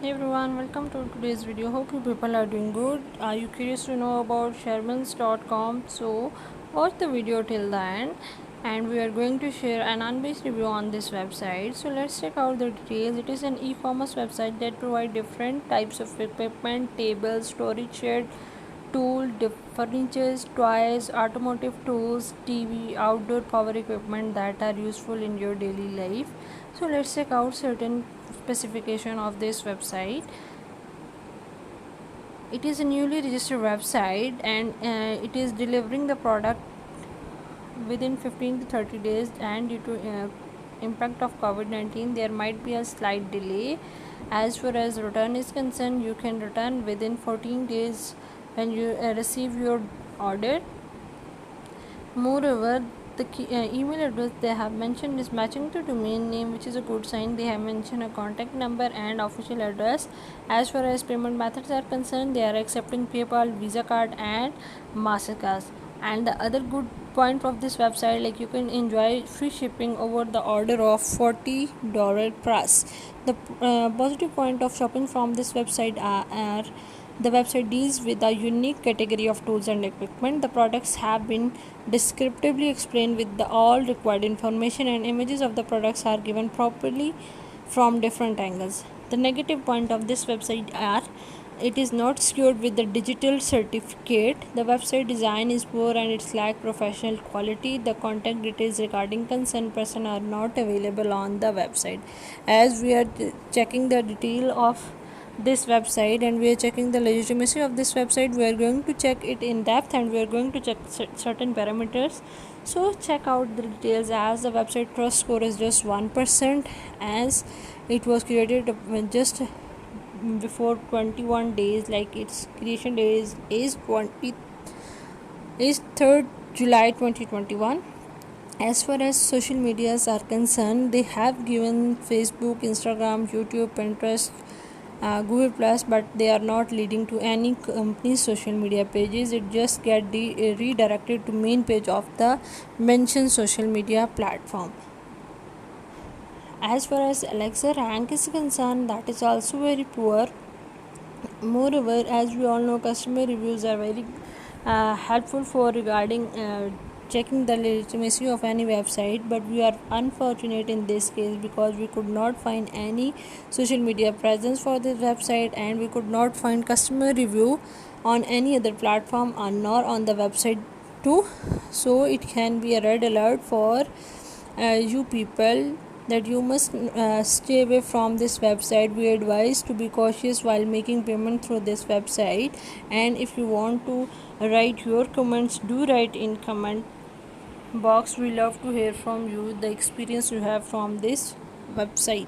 Hey everyone, welcome to today's video. Hope you people are doing good. Are you curious to know about Shermans.com? So watch the video till the end, and we are going to share an unbiased review on this website. So let's check out the details. It is an e-commerce website that provides different types of equipment, tables, storage shed, furniture, toys, automotive tools, TV, outdoor power equipment that are useful in your daily life. So let's check out certain specification of this website. It is a newly registered website, and it is delivering the product within 15 to 30 days, and due to impact of COVID-19 there might be a slight delay. As far as return is concerned, you can return within 14 days when you receive your order. Moreover, the email address they have mentioned is matching to domain name, which is a good sign. They have mentioned a contact number and official address. As far as payment methods are concerned, they are accepting PayPal, Visa card, and Mastercard. And the other good point of this website, like you can enjoy free shipping over the order of $40 plus. The positive point of shopping from this website are the website deals with a unique category of tools and equipment. The products have been descriptively explained with all required information, and images of the products are given properly from different angles. The negative point of this website are it is not secured with the digital certificate. The website design is poor and it's lack professional quality. The contact details regarding concerned person are not available on the website. As we are checking the detail of this website and we are checking the legitimacy of this website, we are going to check it in depth and we are going to check certain parameters. So check out the details. As the website trust score is just 1%, as it was created just before 21 days, like its creation day is 3rd July 2021. As far as social medias are concerned, they have given Facebook, Instagram, YouTube, Pinterest, Google Plus, but they are not leading to any company's social media pages. It just get redirected to main page of the mentioned social media platform. As far as Alexa rank is concerned, that is also very poor. Moreover, as we all know, customer reviews are very helpful for regarding checking the legitimacy of any website, but we are unfortunate in this case because we could not find any social media presence for this website, and we could not find customer review on any other platform or nor on the website too. So it can be a red alert for you people that you must stay away from this website. We advise to be cautious while making payment through this website, and if you want to write your comments, do write in comment box. We love to hear from you the experience you have from this website.